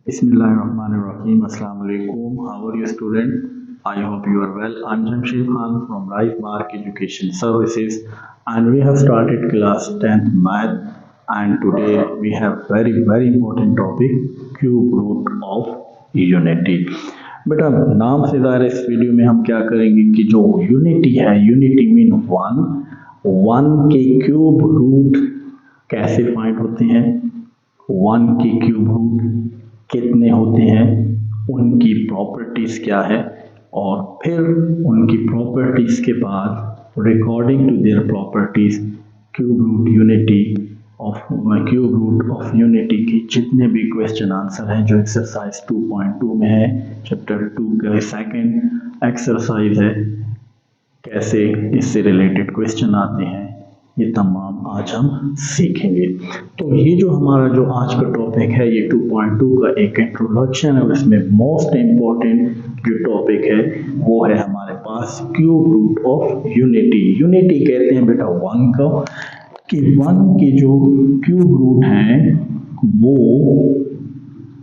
Bismillahirrahmanirrahim. Assalamu alaikum. How are you, student? I hope you are well. I'm Jamshid Khan from RISEMARK Education Services, and we have started class 10th Math. And today we have very important topic, cube root of unity. बेटा नाम से ज़ाहिर इस video में हम क्या करेंगे कि जो यूनिटी है, यूनिटी मीन वन के क्यूब रूट कैसे फाइंड होते हैं, वन के क्यूब रूट कितने होते हैं, उनकी प्रॉपर्टीज क्या है, और फिर उनकी प्रॉपर्टीज के बाद according to their properties cube root of unity के जितने भी क्वेश्चन आंसर हैं जो एक्सरसाइज 2.2 में है, चैप्टर 2 का सेकंड एक्सरसाइज है, कैसे इससे रिलेटेड क्वेश्चन आते हैं, ये तमाम आज हम सीखेंगे। तो ये जो हमारा जो आज का टॉपिक है ये 2.2 का एक इंट्रोडक्शन है, और इसमें मोस्ट इम्पॉर्टेंट जो टॉपिक है वो है हमारे पास cube root of unity. Unity कहते हैं बेटा वन का, कि वन के जो क्यूब रूट हैं वो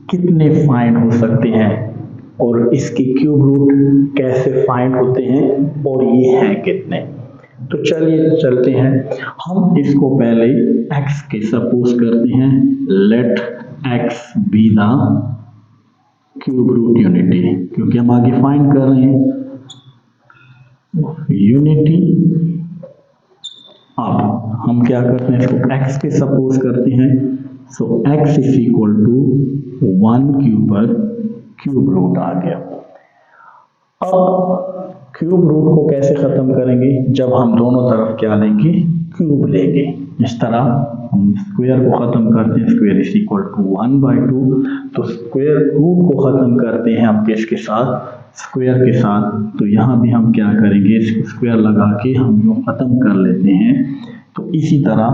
कितने फाइंड हो सकते हैं, और इसके क्यूब रूट कैसे फाइंड होते हैं, और ये हैं कितने। तो चलिए चलते हैं, हम इसको पहले x के सपोज करते हैं, let x be the cube root unity, क्योंकि हम आगे फाइंड कर रहे हैं यूनिटी। अब हम क्या करते हैं, इसको x के सपोज करते हैं, so x is equal to 1 cube पर क्यूब रूट आ गया। अब क्यूब रूट को कैसे खत्म करेंगे, जब हम दोनों तरफ क्या लेंगे, क्यूब लेंगे। इस तरह हम स्क्वायर को खत्म करते हैं, स्क्वायर इज इक्वल टू 1/2, तो स्क्वायर रूट को खत्म करते हैं हम किसके साथ, स्क्वायर के साथ। तो यहाँ भी हम क्या करेंगे, इसको स्क्वायर लगा के हम यूँ खत्म कर लेते हैं। तो इसी तरह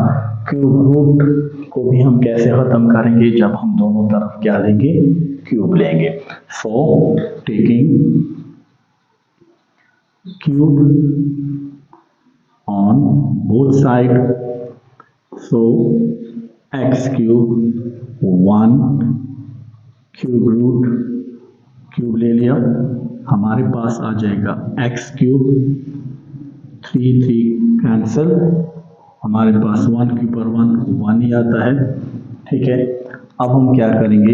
क्यूब रूट को भी हम कैसे खत्म करेंगे, जब हम दोनों तरफ क्या लेंगे, क्यूब लेंगे। So taking cube on both side, so x cube 1 cube root, cube ले लिया, हमारे पास आ जाएगा x क्यूब, 3 कैंसिल, हमारे पास 1 क्यूब पर 1 ही आता है, ठीक है। अब हम क्या करेंगे,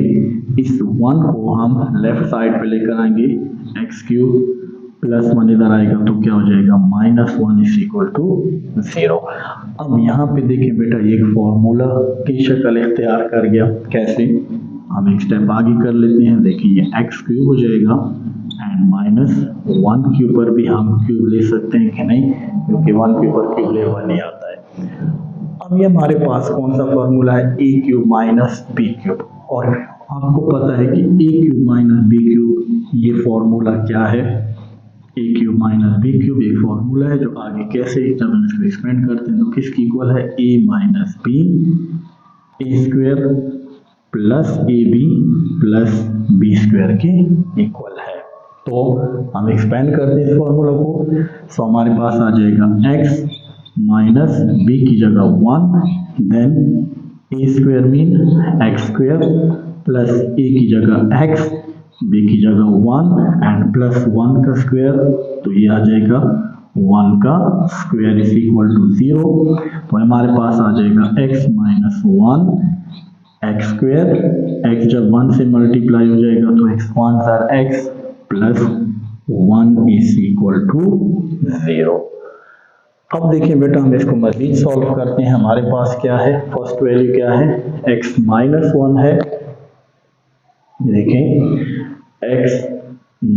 इस 1 को हम लेफ्ट साइड पे लेकर आएंगे, x क्यूब प्लस 1 इधर आएगा तो क्या हो जाएगा, -1 इज इक्वल टू 0। अब यहाँ पे देखिए बेटा ये एक फॉर्मूला की शक्ल इख्तियार कर गया। कैसे, हम एक स्टेप आगे कर लेते हैं। देखिए ये x क्यूब हो जाएगा एंड -1 क्यूब पर भी हम क्यूब ले सकते हैं कि नहीं, क्योंकि 1 क्यूब पर क्यूब ले 1 नहीं आता है। अब ये हमारे पास कौन सा फॉर्मूला है, a cube minus b cube, और आपको पता है कि a cube minus b cube ये फॉर्मूला क्या है, ए क्यूब माइनस बी क्यूब एक फॉर्मूला है जो आगे कैसे जब हम इसको एक्सपेंड करते हैं तो किसकी इक्वल है, a minus b a square plus a b plus b square के इक्वल है। तो हम एक्सपेंड करते हैं इस फॉर्मूला को, सो हमारे पास आ जाएगा एक्स माइनस बी की जगह 1, then a square mean x square plus a की जगह एक्स, b की जगह 1 एंड प्लस 1 का स्क्वायर, तो ये आ जाएगा 1 का स्क्वायर इज इक्वल टू 0। तो हमारे पास आ जाएगा x minus 1 x square, x जब 1 से मल्टीप्लाई हो जाएगा तो x 1 or x plus 1 is equal to 0। अब देखिए बेटा हम इसको मजीद सॉल्व करते हैं। हमारे पास क्या है, फर्स्ट वैल्यू क्या है, x माइनस 1 है, देखें x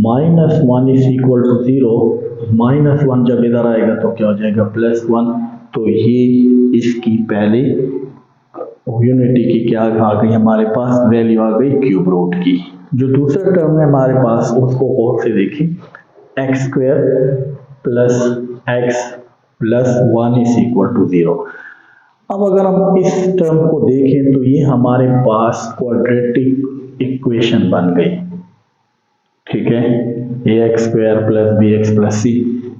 minus 1 is equal to 0, -1 जब इधर आएगा तो क्या हो जाएगा, +1। तो ये इसकी पहले यूनिटी की क्या आ गई, हमारे पास वैल्यू आ गई क्यूब रूट की। जो दूसरा टर्म है हमारे पास उसको और से देखें, x square plus x plus 1 is equal to 0। अब अगर हम इस टर्म को देखें तो ये हमारे पास क्वाड्रेटिक इक्वेशन बन गई, ठीक है, a x square plus b x plus c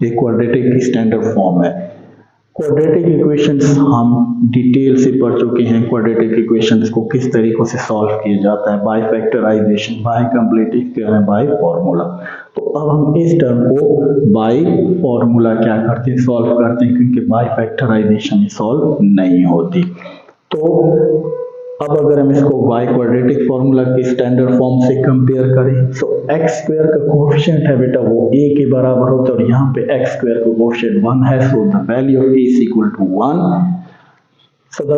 एक क्वाड्रेटिक की स्टैंडर्ड फॉर्म है। क्वाड्रेटिक इक्वेशंस हम डिटेल से पढ़ चुके हैं। क्वाड्रेटिक इक्वेशंस को किस तरीके से सॉल्व किया जाता है, by factorization, by completive theorem, by formula. तो अब हम इस टर्म को बाय फॉर्मूला क्या करते हैं, सॉल्व करते हैं, क्योंकि बाय फैक्टराइजेशन सॉल्व नहीं होती। तो अब अगर हम इसको बाय क्वाड्रेटिक फार्मूला के स्टैंडर्ड फॉर्म से कंपेयर करें, तो एक्स स्क्वायर का कोएफिशिएंट है बेटा वो a के बराबर होता है, और यहाँ पे एक्स स्क्वायर का कोएफिशिएंट 1 है, so the value of a is equal to 1। So the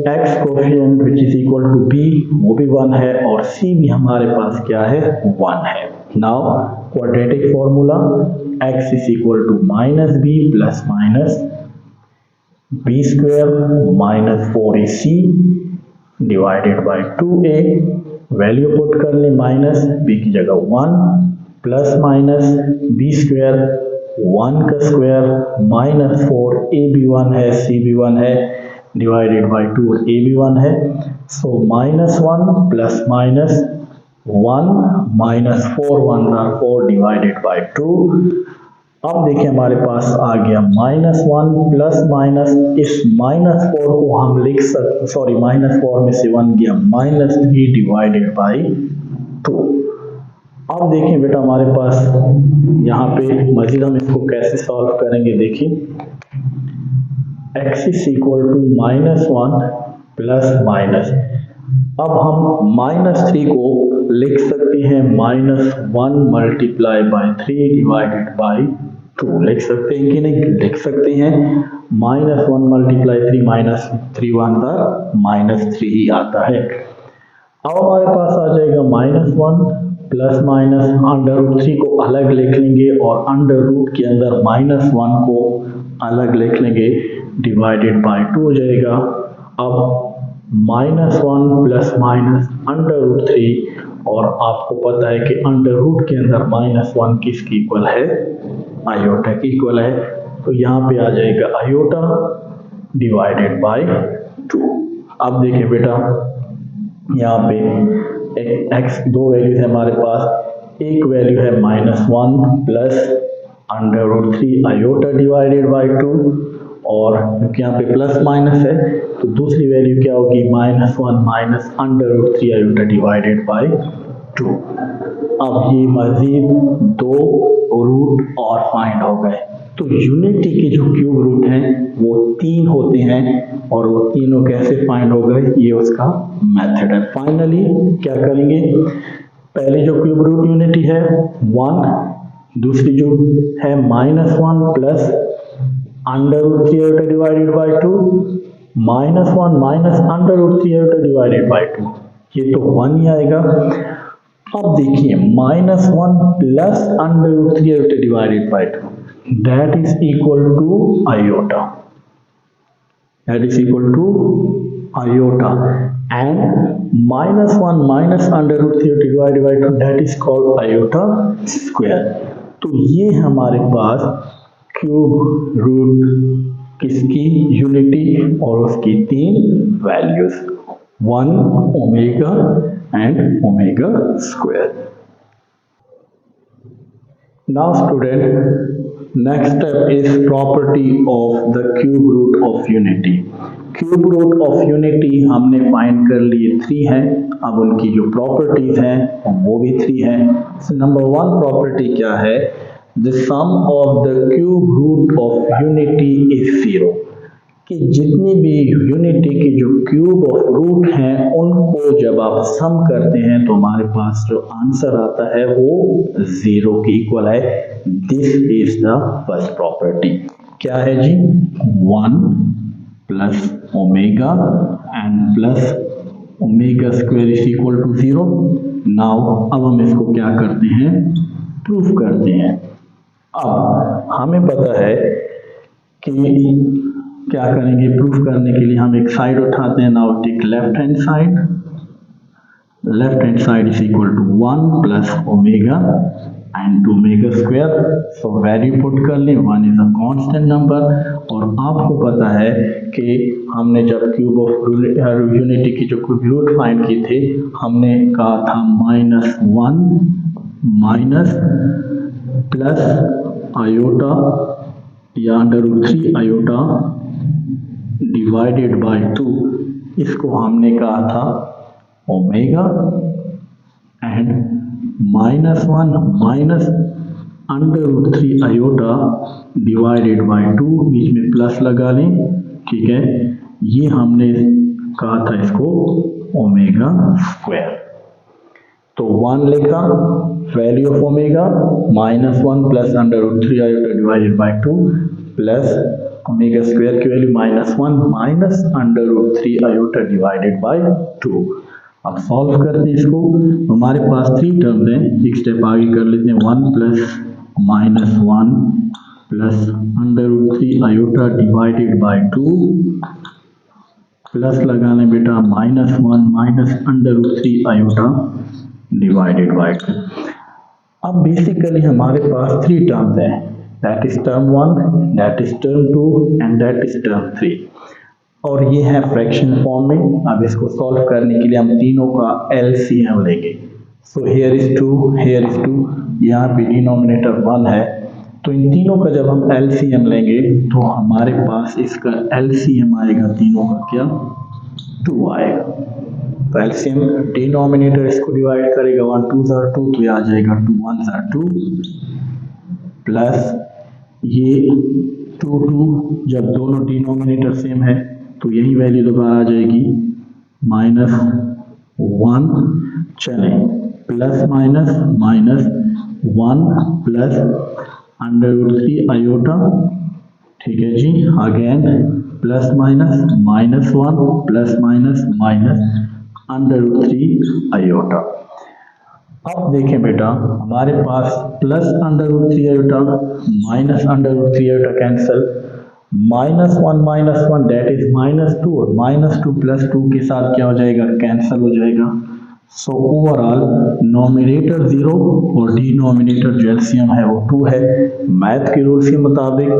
x coefficient which is equal to b वो भी 1 है, और c भी हमारे पास क्या है, 1 है। Now quadratic formula x is equal to minus b plus minus b square minus 4ac divided by 2a, value put कर ले, माइनस b की जगह 1 प्लस माइनस b स्क्वायर 1 का स्क्वायर माइनस 4, a भी 1 है, c भी 1 है, डिवाइडेड बाय 2, और a भी 1 है। So minus 1 plus minus 1 minus 4 1 4 divided by 2। अब देखिए हमारे पास आ गया माइनस 1 प्लस माइनस, इस माइनस 4 को हम लिख सकते, सॉरी माइनस 4 में से 1 गया, माइनस 3 डिवाइडेड बाई 2। अब देखिए बेटा हमारे पास यहाँ पे मजीद हम इसको कैसे सॉल्व करेंगे, देखिए x is equal to minus 1 plus minus, अब हम माइनस 3 को लिख सकते हैं minus 1 multiply by 3 divided by 2, लिख सकते हैं कि नहीं, लिख सकते हैं। माइनस 1 मल्टीप्लाई 3 माइनस 3 1 का माइनस 3 ही आता है। अब हमारे पास आ जाएगा minus 1 plus minus, under root 3 को अलग लिख लेंगे और अंडर रूट के अंदर माइनस 1 को अलग लिख लेंगे, डिवाइडेड बाई 2 हो जाएगा। अब minus 1 plus minus under root 3, और आपको पता है कि अंडर रूट के अंदर माइनस 1 किसकी इक्वल है, आयोटा की इक्वल है, तो यहाँ पे आ जाएगा आयोटा डिवाइडेड बाय 2। अब देखिए बेटा यहाँ पे x दो वैल्यू है हमारे पास, एक वैल्यू है minus 1 plus under root 3 iota divided by 2, और क्योंकि यहाँ पे प्लस माइनस है तो दूसरी वैल्यू क्या होगी, minus 1 minus under root 3 iota divided by 2। अब ये मजीद दो रूट और फाइंड हो गए। तो यूनिटी के जो क्यूब रूट हैं वो 3 होते हैं, और वो तीनों कैसे फाइंड हो गए, ये उसका मेथड है। फाइनली क्या करेंगे, पहले जो क्यूब रूट यूनिटी है 1, दूसरी जो है minus 1 plus under root 3 iota divided by 2, minus 1 minus under root 3 iota divided by 2, ये तो 1 ही आएगा। अब देखिए minus 1 plus under root 3 iota divided by 2, that is equal to iota, that is equal to iota, and minus 1 minus under root 3 divided by 2, that is called iota square. तो ये हमारे पास क्यूब रूट किसकी unity और उसकी 3 values, 1 omega and omega square. Now student, next step is property of the cube root of unity. Cube root of unity हमने find कर लिए 3 हैं, अब उनकी जो प्रॉपर्टीज हैं वो भी 3 हैं। नंबर 1 प्रॉपर्टी क्या है, the sum of the cube root of unity is 0, कि जितनी भी यूनिटी के जो क्यूब ऑफ रूट हैं उनको जब आप सम करते हैं तो हमारे पास जो आंसर आता है वो 0 के इक्वल है। This is the first property. क्या है जी, 1 plus omega and plus omega square is equal to 0। Now अब हम इसको क्या करते हैं, प्रूफ करते हैं। अब हमें पता है कि क्या करेंगे, प्रूफ करने के लिए हम एक साइड उठाते हैं। Now take left hand side, left hand side is equal to 1 plus omega and omega square, so value put कर लें, 1 इज अ कांस्टेंट नंबर। और आपको पता है कि हमने जब क्यूब ऑफ यूनिटी की जो क्यूब रूट फाइंड की थे, हमने कहा था माइनस 1 माइनस प्लस आयोटा या under root 3 iota divided by 2, इसको हमने कहा था omega, and -1 minus √3 iota divided by 2, बीच में प्लस लगा लें, ठीक है। ये हमने कहा था इसको ओमेगा स्क्वायर। तो 1 लिखा, value of omega -1 plus √3 iota divided by 2 plus omega square की value -1 minus √3 iota divided by 2। अब सॉल्व करते हैं इसको। हमारे पास 3 टर्म्स हैं, एक स्टेप आगे कर लेते हैं। 1 plus -1 plus √3 iota divided by 2 plus लगाना बेटा -1 माइनस √3 आयोटा डिवाइडेड बाय 2। अब बेसिकली हमारे पास 3 टर्म्स हैं, that is term 1, that is term 2 and that is term 3, और ये है फ्रैक्शन फॉर्म में। अब इसको सॉल्व करने के लिए हम तीनों का एलसीएम लेंगे। सो हियर इज 2, हियर इज 2, यहाँ पे डिनोमिनेटर 1 है, तो इन तीनों का जब हम एलसीएम लेंगे तो हमारे पास इसका एलसीएम आएगा, तीनों का क्या 2 आएगा। तो एलसीएम डिनोमिनेटर इसको डिवाइड करेगा, 1 2 are 2, तो ये आ जाएगा 2 1 are 2 प्लस ये 2 2, जब दोनों डिनोमिनेटर सेम है तो यही वैल्यू दोबारा आ जाएगी -1, चले प्लस माइनस -1 प्लस √3 आयोटा, ठीक है जी, again plus minus -1 plus minus √3 iota. अब देखें बेटा, हमारे पास plus √3 iota minus √3 iota cancel, -1 that is -2, और -2 प्लस 2 के साथ क्या हो जाएगा, कैंसिल हो जाएगा। सो ओवरऑल नोमिनेटर 0 और डिनोमिनेटर जो एलसीएम है वो 2 है। मैथ के रूल्स के मुताबिक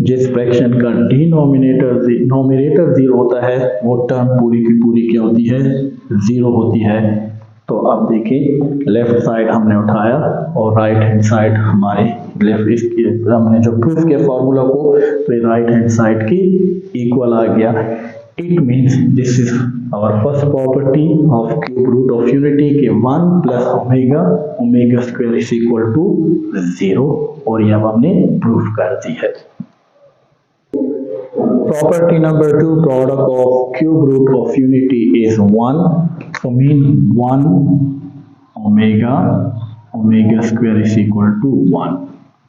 जिस फ्रैक्शन का नोमिनेटर 0 होता है वो टर्म पूरी की पूरी क्या होती है, 0 होती है। तो अब देखिए, लेफ्ट साइड हमने उठाया और राइट हैंड साइड हमारे लेफ्ट, इसके हमने जो प्रूफ किया फॉर्मूला को, तो ये राइट हैंड साइड की इक्वल आ गया। It means this is our first property of cube root of unity के 1 plus omega square is equal to 0, और ये अब हमने प्रूफ कर दी है। Property number 2, product of cube root of unity is 1, so mean 1 omega square is equal to 1.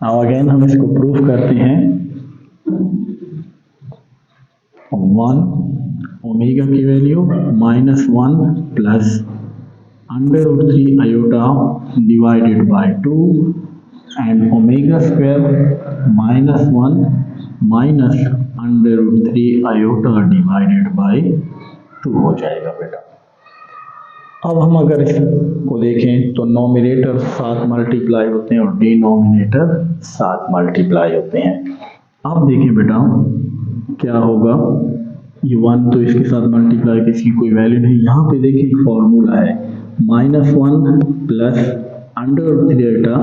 Now again हम इसको proof करते हैं। 1 ओमेगा की value -1 plus √3 iota divided by 2 and omega square -1 minus √3 iota divided by 2 हो जाएगा बेटा। अब हम अगर इसको देखें तो नोमिनेटर 7 मल्टीप्लाई होते हैं और डिनोमिनेटर 7 मल्टीप्लाई होते हैं। अब देखें बेटा क्या होगा, ये 1 तो इसके साथ मल्टीप्लाई की, इसकी कोई वैल्यू नहीं। यहाँ पे देखिए एक फॉर्मूला है, -1 plus √3 iota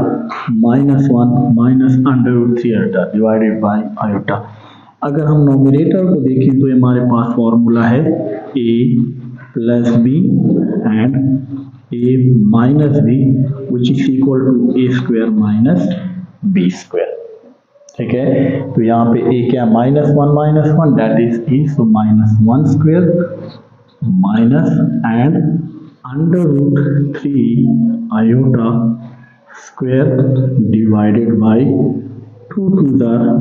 -1 minus √3 iota divided by iota. अगर हम नोमिनेटर को देखें तो हमारे पास फॉर्मूला है a plus b and a minus b which is equal to a square minus b square, ठीक है। तो यहाँ पे a क्या, -1 that is a, so -1 square minus and √3 iota square divided by 2 2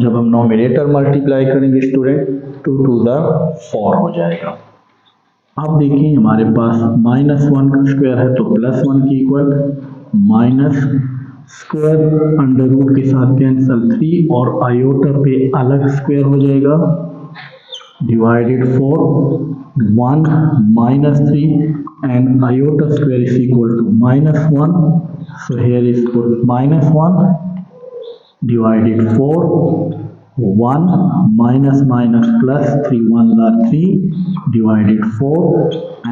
जब हम नोमिनेटर मल्टीप्लाई करेंगे स्टूडेंट 2 2 4 हो जाएगा। अब देखिए हमारे पास -1 का स्क्वायर है तो +1 की इक्वल, माइनस स्क्वायर √ के साथ कैंसल 3 और आयोटा पे अलग स्क्वायर हो जाएगा divided 4 1 -3 and iota square is equal to -1, so here is put -1 divided 4 1 minus plus 3 1 are 3 divided 4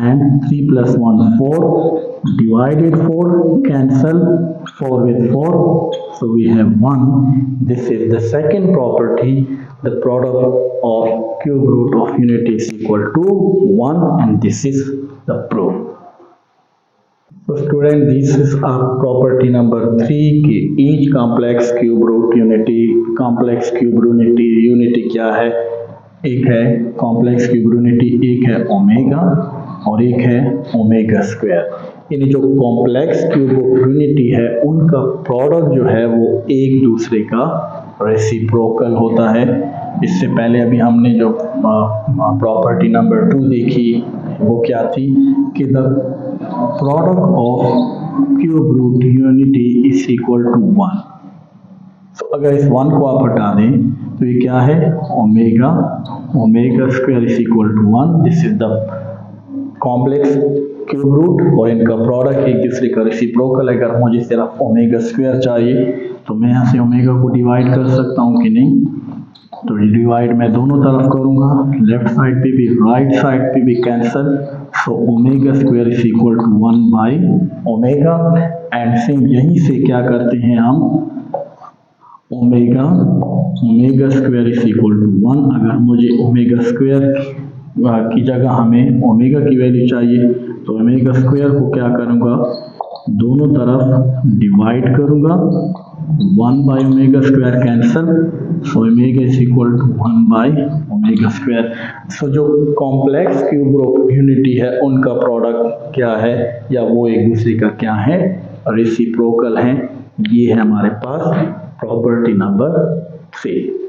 and 3 plus 1 4 divided 4 cancel 4 with 4 So we have 1. This is the second property. The product of cube root of unity is equal to 1, and this is the proof. So student, this is our property number 3 कि each complex cube root unity, complex cube unity क्या है? एक है complex cube unity, एक है omega और एक है ओमेगा स्क्वायर। यानी जो कॉम्प्लेक्स क्यूब यूनिटी है उनका प्रोडक्ट जो है वो एक दूसरे का रेसिप्रोकल होता है। इससे पहले अभी हमने जो प्रॉपर्टी नंबर 2 देखी वो क्या थी कि the product of cube root unity is equal to 1। तो अगर इस 1 को आप हटा दें तो ये क्या है? Omega square is equal to 1। This is the complex cube root और इनका प्रोडक्ट एक दूसरे का रेसिप्रोकल। अगर मुझे सिर्फ ओमेगा स्क्वायर चाहिए तो मैं यहाँ से ओमेगा को डिवाइड कर सकता हूँ कि नहीं? तो डिवाइड मैं दोनों तरफ करूँगा, लेफ्ट साइड पे भी राइट साइड पे भी cancel. So omega square is equal to 1 by omega. And same यहीं से क्या करते हैं हम, omega square is equal to 1। अगर मुझे ओमेगा स्क्वायर की जगह हमें ओमेगा की वैल्यू चाहिए तो ओमेगा स्क्वायर को क्या करूँगा, दोनों तरफ डिवाइड करूँगा, 1 by omega square cancel. So omega is equal to 1 by omega square. So जो कॉम्प्लेक्स क्यूब यूनिटी है उनका प्रोडक्ट क्या है, या वो एक दूसरे का क्या है, रेसिप्रोकल है। ये है हमारे पास प्रॉपर्टी नंबर 3।